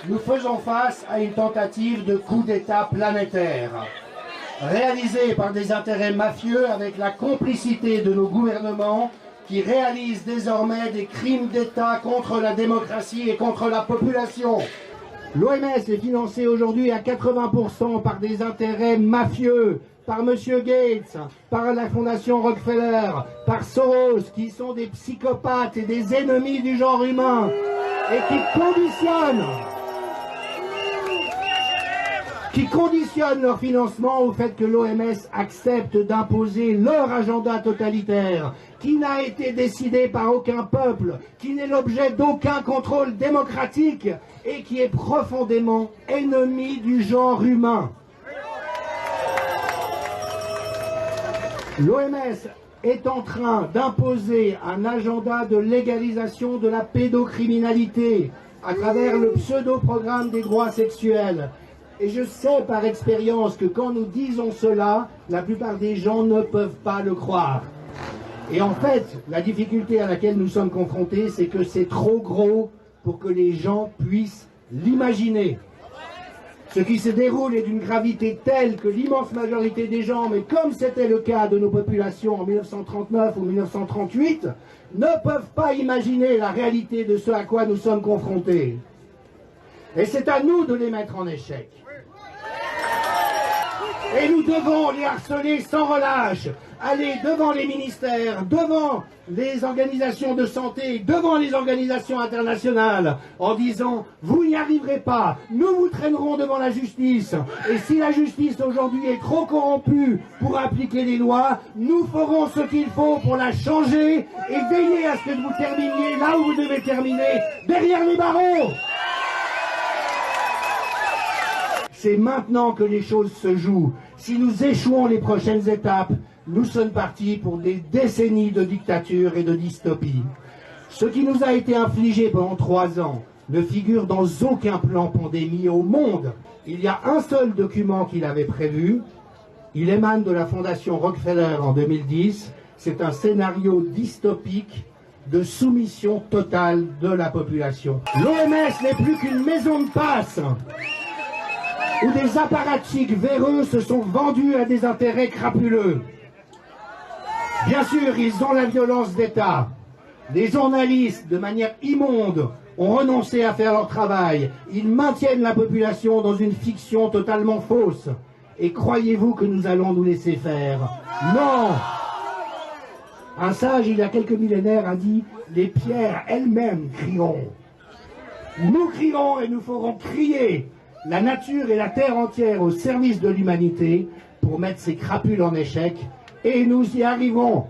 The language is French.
Nous faisons face à une tentative de coup d'État planétaire, réalisée par des intérêts mafieux avec la complicité de nos gouvernements qui réalisent désormais des crimes d'État contre la démocratie et contre la population. L'OMS est financée aujourd'hui à 80% par des intérêts mafieux, par M. Gates, par la Fondation Rockefeller, par Soros, qui sont des psychopathes et des ennemis du genre humain, et qui conditionnent leur financement au fait que l'OMS accepte d'imposer leur agenda totalitaire, qui n'a été décidé par aucun peuple, qui n'est l'objet d'aucun contrôle démocratique et qui est profondément ennemi du genre humain. L'OMS est en train d'imposer un agenda de légalisation de la pédocriminalité à travers le pseudo-programme des droits sexuels. Et je sais par expérience que quand nous disons cela, la plupart des gens ne peuvent pas le croire. Et en fait, la difficulté à laquelle nous sommes confrontés, c'est que c'est trop gros pour que les gens puissent l'imaginer. Ce qui se déroule est d'une gravité telle que l'immense majorité des gens, mais comme c'était le cas de nos populations en 1939 ou 1938, ne peuvent pas imaginer la réalité de ce à quoi nous sommes confrontés. Et c'est à nous de les mettre en échec. Et nous devons les harceler sans relâche, aller devant les ministères, devant les organisations de santé, devant les organisations internationales, en disant « Vous n'y arriverez pas, nous vous traînerons devant la justice, et si la justice aujourd'hui est trop corrompue pour appliquer les lois, nous ferons ce qu'il faut pour la changer et veiller à ce que vous terminiez là où vous devez terminer, derrière les barreaux !» C'est maintenant que les choses se jouent. Si nous échouons les prochaines étapes, nous sommes partis pour des décennies de dictature et de dystopie. Ce qui nous a été infligé pendant 3 ans ne figure dans aucun plan pandémie au monde. Il y a un seul document qu'il avait prévu. Il émane de la Fondation Rockefeller en 2010. C'est un scénario dystopique de soumission totale de la population. L'OMS n'est plus qu'une maison de passe où des apparatchiks véreux se sont vendus à des intérêts crapuleux. Bien sûr, ils ont la violence d'État. Les journalistes, de manière immonde, ont renoncé à faire leur travail. Ils maintiennent la population dans une fiction totalement fausse. Et croyez-vous que nous allons nous laisser faire? Non! Un sage, il y a quelques millénaires, a dit « Les pierres elles-mêmes crieront ». Nous crierons et nous ferons crier la nature et la terre entière au service de l'humanité pour mettre ces crapules en échec, et nous y arriverons.